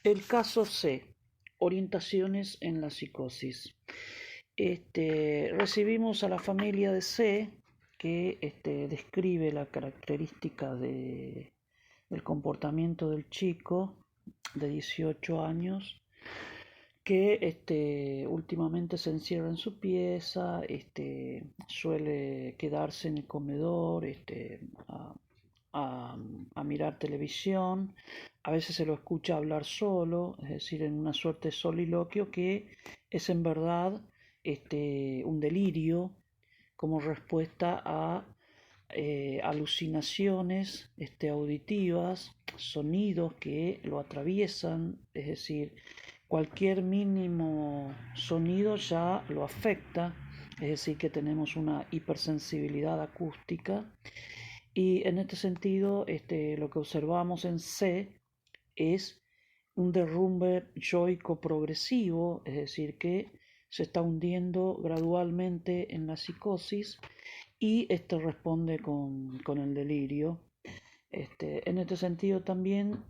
El caso C, orientaciones en la psicosis. Recibimos a la familia de C que describe la característica del comportamiento del chico de 18 años que últimamente se encierra en su pieza, suele quedarse en el comedor a, a mirar televisión, a veces se lo escucha hablar solo, es decir, en una suerte de soliloquio que es en verdad un delirio como respuesta a alucinaciones auditivas, sonidos que lo atraviesan, es decir, cualquier mínimo sonido ya lo afecta, es decir, que tenemos una hipersensibilidad acústica y en este sentido lo que observamos en C es un derrumbe yoico progresivo, es decir, que se está hundiendo gradualmente en la psicosis y responde con el delirio. En este sentido también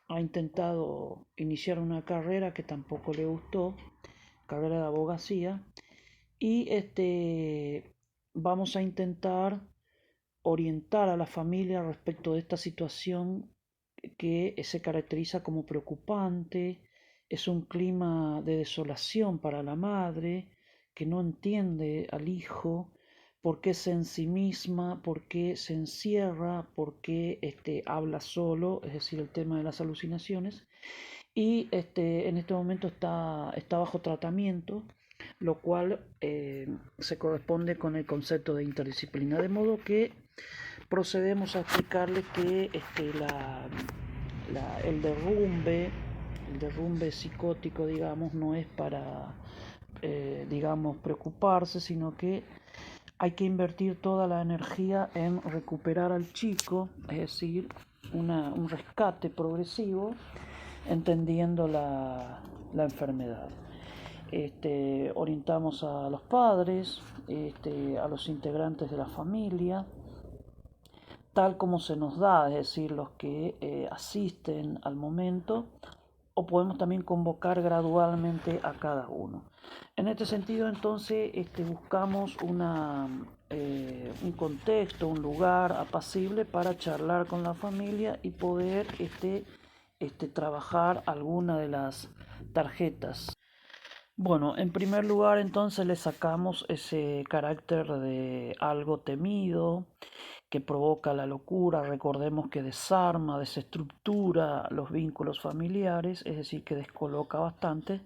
ha intentado iniciar una carrera que tampoco le gustó, carrera de abogacía, y vamos a intentar orientar a la familia respecto de esta situación que se caracteriza como preocupante, es un clima de desolación para la madre que no entiende al hijo, por qué se ensimisma, por qué se encierra, por qué habla solo, es decir, el tema de las alucinaciones, y en este momento está bajo tratamiento, lo cual se corresponde con el concepto de interdisciplina, de modo que procedemos a explicarle que el derrumbe psicótico, digamos, no es para, digamos, preocuparse, sino que hay que invertir toda la energía en recuperar al chico, es decir, un rescate progresivo, entendiendo la enfermedad. Orientamos a los padres, a los integrantes de la familia, tal como se nos da, es decir, los que asisten al momento, o podemos también convocar gradualmente a cada uno. En este sentido, entonces, buscamos un contexto, un lugar apacible para charlar con la familia y poder trabajar alguna de las tarjetas. Bueno, en primer lugar entonces le sacamos ese carácter de algo temido que provoca la locura, recordemos que desarma, desestructura los vínculos familiares, es decir, que descoloca bastante,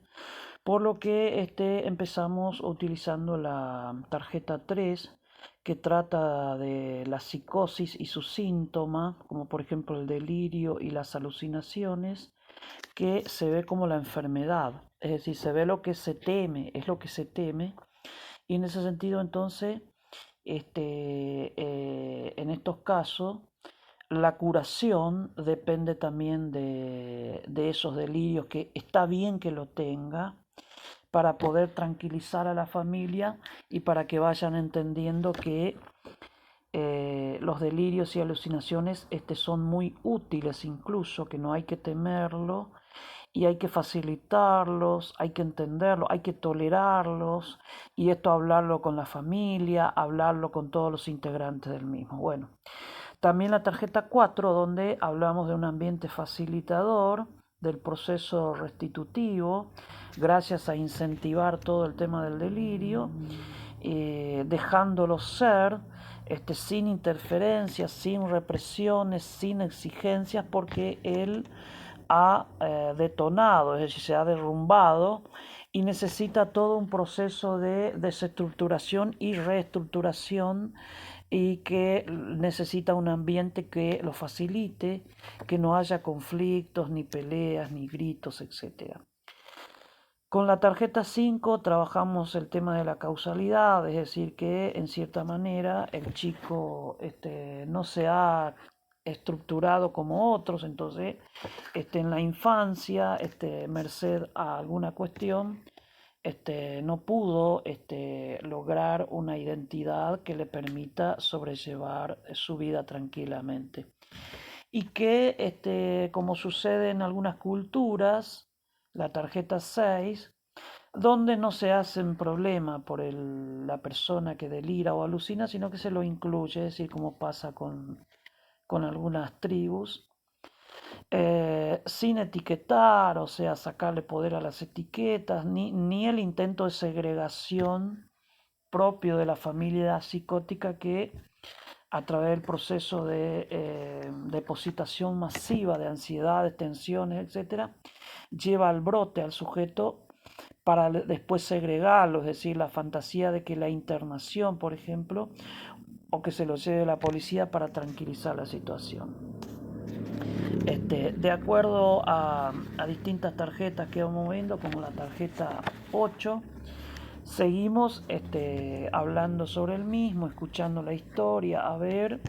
por lo que empezamos utilizando la tarjeta 3 que trata de la psicosis y sus síntomas, como por ejemplo el delirio y las alucinaciones, que se ve como la enfermedad, es decir, se ve lo que se teme, es lo que se teme, y en ese sentido entonces, en estos casos, la curación depende también de esos delirios, que está bien que lo tenga, para poder tranquilizar a la familia y para que vayan entendiendo que los delirios y alucinaciones son muy útiles, incluso que no hay que temerlo y hay que facilitarlos, hay que entenderlos, hay que tolerarlos y esto hablarlo con la familia, hablarlo con todos los integrantes del mismo. Bueno, también la tarjeta 4 donde hablamos de un ambiente facilitador del proceso restitutivo, gracias a incentivar todo el tema del delirio, dejándolo ser, sin interferencias, sin represiones, sin exigencias, porque él ha detonado, es decir, se ha derrumbado y necesita todo un proceso de desestructuración y reestructuración y que necesita un ambiente que lo facilite, que no haya conflictos, ni peleas, ni gritos, etc. Con la tarjeta 5 trabajamos el tema de la causalidad, es decir, que en cierta manera el chico no se ha estructurado como otros, entonces en la infancia, merced a alguna cuestión, no pudo lograr una identidad que le permita sobrellevar su vida tranquilamente. y que, como sucede en algunas culturas, la tarjeta 6, donde no se hacen problema por la persona que delira o alucina, sino que se lo incluye, es decir, como pasa con algunas tribus, sin etiquetar, o sea, sacarle poder a las etiquetas, ni el intento de segregación propio de la familia psicótica que a través del proceso de depositación masiva de ansiedades, tensiones, etcétera, lleva al brote al sujeto para después segregarlo, es decir, la fantasía de que la internación, por ejemplo, o que se lo lleve la policía para tranquilizar la situación. De acuerdo a distintas tarjetas que vamos viendo, como la tarjeta 8, seguimos hablando sobre el mismo, escuchando la historia, a ver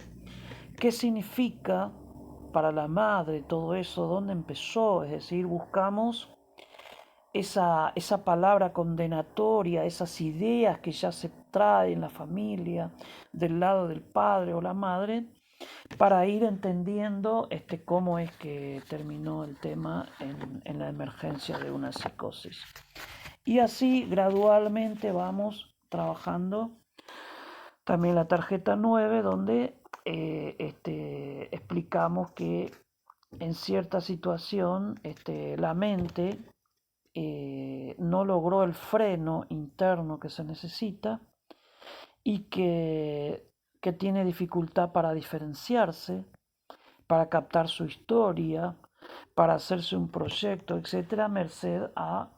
qué significa para la madre todo eso, dónde empezó, es decir, buscamos esa palabra condenatoria, esas ideas que ya se traen en la familia, del lado del padre o la madre, para ir entendiendo cómo es que terminó el tema en la emergencia de una psicosis. Y así gradualmente vamos trabajando también la tarjeta 9, donde explicamos que en cierta situación la mente no logró el freno interno que se necesita y que tiene dificultad para diferenciarse, para captar su historia, para hacerse un proyecto, etcétera, merced a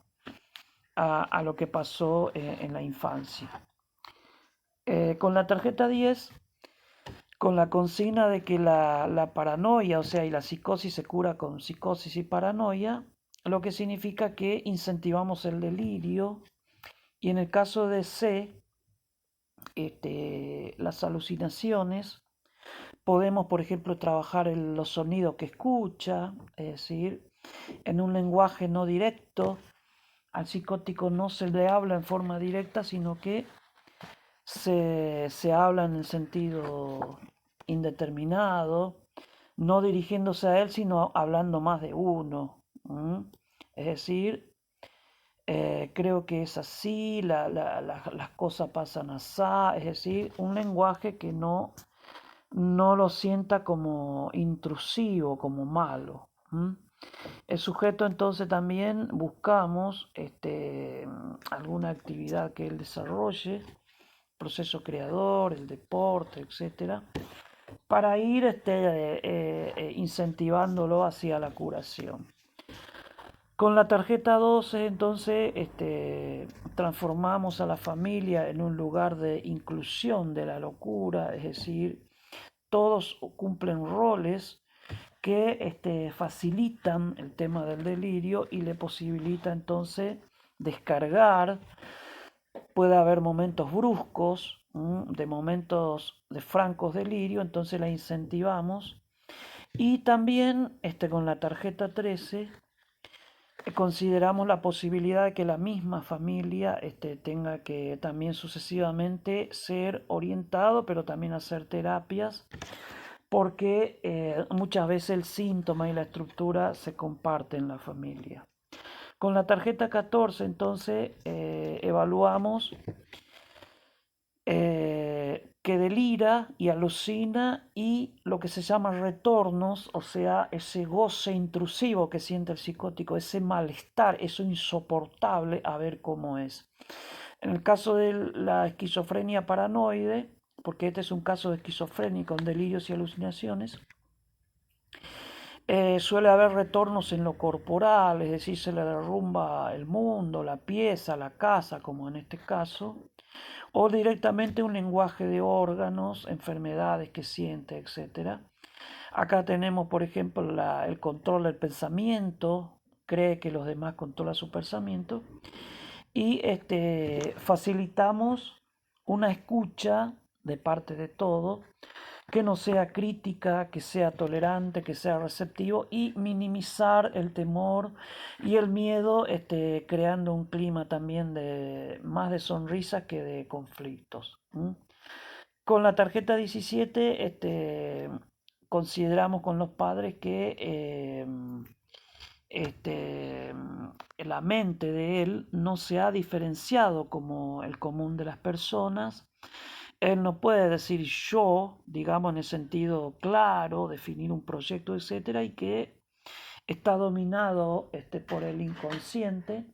lo que pasó en la infancia. Con la tarjeta 10, con la consigna de que la paranoia, o sea, y la psicosis se cura con psicosis y paranoia, lo que significa que incentivamos el delirio, y en el caso de C, las alucinaciones, podemos, por ejemplo, trabajar en los sonidos que escucha, es decir, en un lenguaje no directo. Al psicótico no se le habla en forma directa, sino que se habla en el sentido indeterminado, no dirigiéndose a él, sino hablando más de uno. Es decir, creo que es así, las cosas pasan así, es decir, un lenguaje que no lo sienta como intrusivo, como malo. El sujeto entonces también buscamos alguna actividad que él desarrolle, proceso creador, el deporte, etcétera, para ir incentivándolo hacia la curación. Con la tarjeta 12 entonces transformamos a la familia en un lugar de inclusión de la locura, es decir, todos cumplen roles que facilitan el tema del delirio y le posibilita entonces descargar. Puede haber momentos bruscos, de momentos de francos delirio, entonces la incentivamos. Y también con la tarjeta 13 consideramos la posibilidad de que la misma familia tenga que también sucesivamente ser orientado, pero también hacer terapias, porque muchas veces el síntoma y la estructura se comparten en la familia. Con la tarjeta 14 entonces evaluamos que delira y alucina y lo que se llama retornos, o sea, ese goce intrusivo que siente el psicótico, ese malestar, eso insoportable, a ver cómo es. En el caso de la esquizofrenia paranoide, porque este es un caso de esquizofrenia con delirios y alucinaciones, suele haber retornos en lo corporal, es decir, se le derrumba el mundo, la pieza, la casa, como en este caso, o directamente un lenguaje de órganos, enfermedades que siente, etc. Acá tenemos, por ejemplo, el control del pensamiento, cree que los demás controlan su pensamiento, y facilitamos una escucha de parte de todo, que no sea crítica, que sea tolerante, que sea receptivo, y minimizar el temor y el miedo, creando un clima también de más de sonrisa que de conflictos. Con la tarjeta 17 consideramos con los padres que este, la mente de él no se ha diferenciado como el común de las personas. Él no puede decir yo, digamos en el sentido claro, definir un proyecto, etcétera, y que está dominado por el inconsciente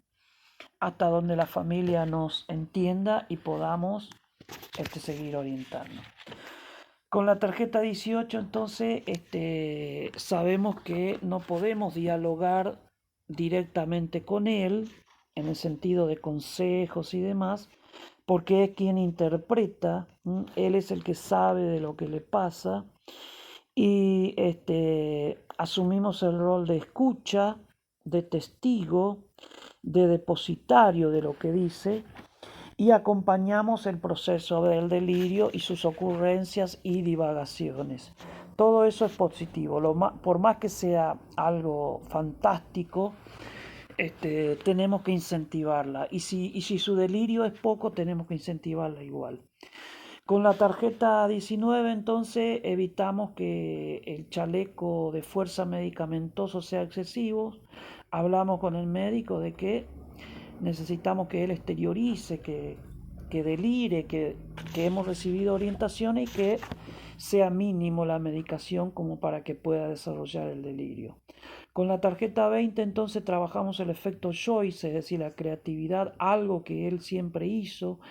hasta donde la familia nos entienda y podamos seguir orientando. Con la tarjeta 18, entonces, sabemos que no podemos dialogar directamente con él, en el sentido de consejos y demás, porque es quien interpreta, él es el que sabe de lo que le pasa, y asumimos el rol de escucha, de testigo, de depositario de lo que dice, y acompañamos el proceso del delirio y sus ocurrencias y divagaciones. Todo eso es positivo, por más que sea algo fantástico, tenemos que incentivarla. Y si su delirio es poco, tenemos que incentivarla igual. Con la tarjeta 19, entonces, evitamos que el chaleco de fuerza medicamentoso sea excesivo. Hablamos con el médico de que necesitamos que él exteriorice, que delire, que hemos recibido orientaciones y que sea mínimo la medicación como para que pueda desarrollar el delirio. Con la tarjeta 20 entonces trabajamos el efecto Joyce, es decir, la creatividad, algo que él siempre hizo,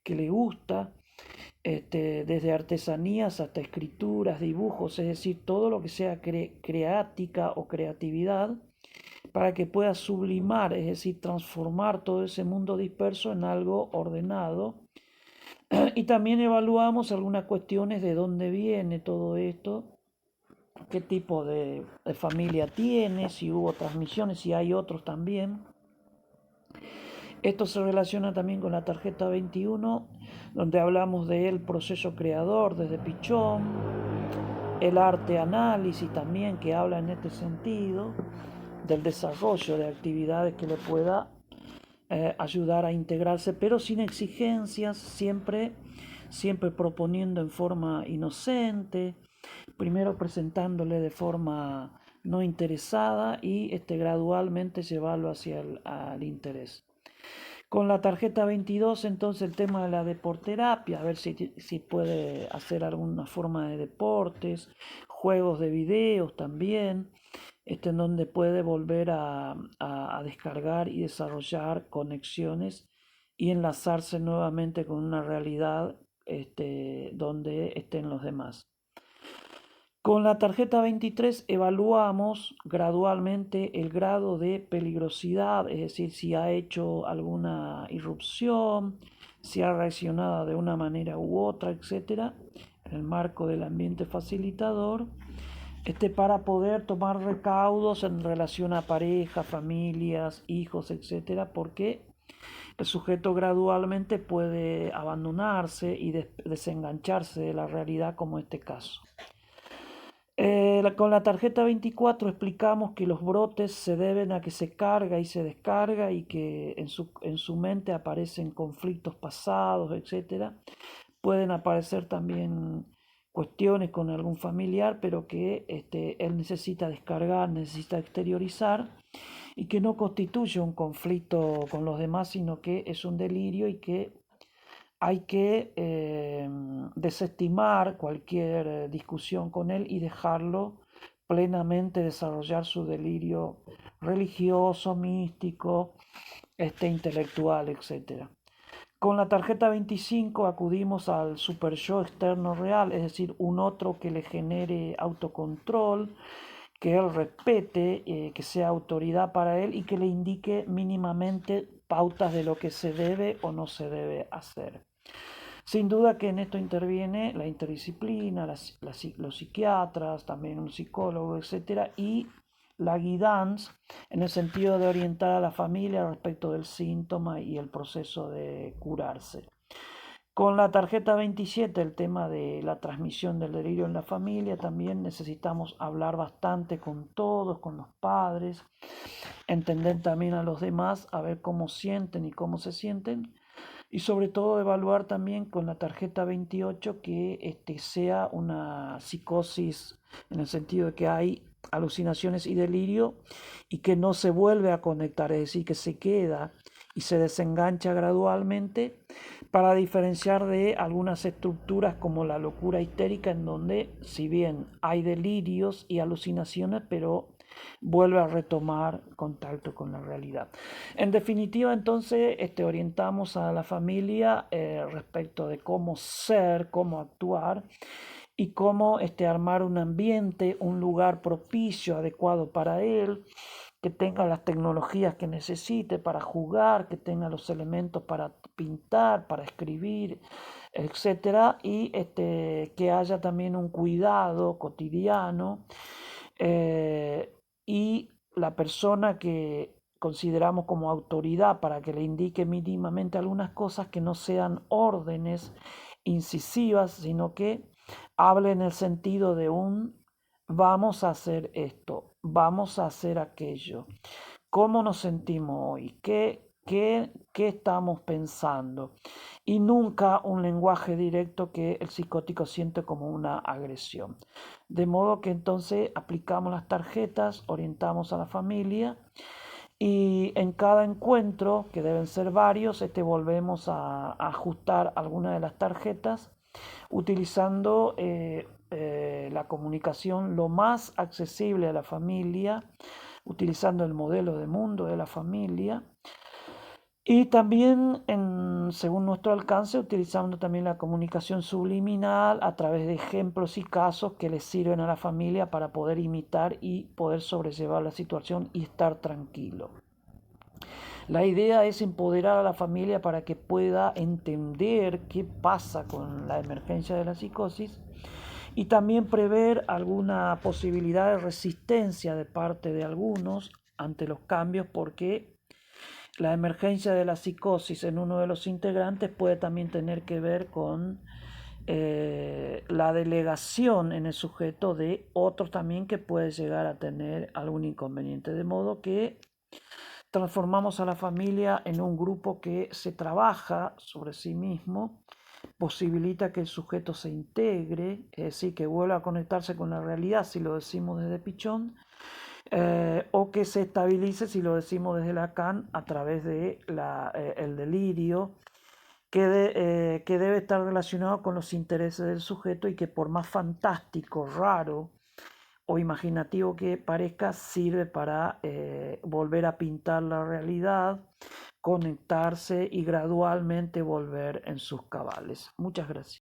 que le gusta, desde artesanías hasta escrituras, dibujos, es decir, todo lo que sea creática o creatividad, para que pueda sublimar, es decir, transformar todo ese mundo disperso en algo ordenado. Y también evaluamos algunas cuestiones de dónde viene todo esto, qué tipo de familia tiene, si hubo transmisiones, si hay otros también. Esto se relaciona también con la tarjeta 21, donde hablamos del proceso creador desde Pichón, el arte análisis también, que habla en este sentido, del desarrollo de actividades que le pueda ayudar a integrarse, pero sin exigencias, siempre proponiendo en forma inocente, primero presentándole de forma no interesada y gradualmente llevarlo hacia el interés. Con la tarjeta 22, entonces el tema de la deporterapia, a ver si puede hacer alguna forma de deportes, juegos de videos también, en donde puede volver a descargar y desarrollar conexiones y enlazarse nuevamente con una realidad donde estén los demás. Con la tarjeta 23 evaluamos gradualmente el grado de peligrosidad, es decir, si ha hecho alguna irrupción, si ha reaccionado de una manera u otra, etcétera, en el marco del ambiente facilitador, para poder tomar recaudos en relación a pareja, familias, hijos, etcétera, porque el sujeto gradualmente puede abandonarse y desengancharse de la realidad, como este caso. Con la tarjeta 24 explicamos que los brotes se deben a que se carga y se descarga y que en su mente aparecen conflictos pasados, etcétera. Pueden aparecer también cuestiones con algún familiar, pero que él necesita descargar, necesita exteriorizar y que no constituye un conflicto con los demás, sino que es un delirio y que hay que desestimar cualquier discusión con él y dejarlo plenamente desarrollar su delirio religioso, místico, intelectual, etc. Con la tarjeta 25 acudimos al super yo externo real, es decir, un otro que le genere autocontrol, que él respete, que sea autoridad para él y que le indique mínimamente pautas de lo que se debe o no se debe hacer. Sin duda que en esto interviene la interdisciplina, los psiquiatras, también un psicólogo, etcétera, y la guidance en el sentido de orientar a la familia respecto del síntoma y el proceso de curarse. Con la tarjeta 27, el tema de la transmisión del delirio en la familia, también necesitamos hablar bastante con todos, con los padres, entender también a los demás, a ver cómo sienten y cómo se sienten, Y sobre todo evaluar también con la tarjeta 28 que sea una psicosis en el sentido de que hay alucinaciones y delirio y que no se vuelve a conectar, es decir, que se queda y se desengancha gradualmente para diferenciar de algunas estructuras como la locura histérica en donde si bien hay delirios y alucinaciones, pero vuelve a retomar contacto con la realidad. En definitiva, entonces, orientamos a la familia respecto de cómo ser, cómo actuar y cómo armar un ambiente, un lugar propicio, adecuado para él, que tenga las tecnologías que necesite para jugar, que tenga los elementos para pintar, para escribir, etcétera, y que haya también un cuidado cotidiano y la persona que consideramos como autoridad para que le indique mínimamente algunas cosas que no sean órdenes incisivas, sino que hable en el sentido de un vamos a hacer esto, vamos a hacer aquello, cómo nos sentimos hoy, qué estamos pensando y nunca un lenguaje directo que el psicótico siente como una agresión. De modo que entonces aplicamos las tarjetas, orientamos a la familia y en cada encuentro, que deben ser varios, volvemos a ajustar alguna de las tarjetas utilizando la comunicación lo más accesible a la familia, utilizando el modelo de mundo de la familia y también, según nuestro alcance, utilizando también la comunicación subliminal a través de ejemplos y casos que les sirven a la familia para poder imitar y poder sobrellevar la situación y estar tranquilo. La idea es empoderar a la familia para que pueda entender qué pasa con la emergencia de la psicosis y también prever alguna posibilidad de resistencia de parte de algunos ante los cambios, porque la emergencia de la psicosis en uno de los integrantes puede también tener que ver con la delegación en el sujeto de otros también que puede llegar a tener algún inconveniente. De modo que transformamos a la familia en un grupo que se trabaja sobre sí mismo, posibilita que el sujeto se integre, es decir, que vuelva a conectarse con la realidad, si lo decimos desde Pichón, o que se estabilice, si lo decimos desde Lacan, a través de el delirio, que debe estar relacionado con los intereses del sujeto y que por más fantástico, raro o imaginativo que parezca, sirve para volver a pintar la realidad, conectarse y gradualmente volver en sus cabales. Muchas gracias.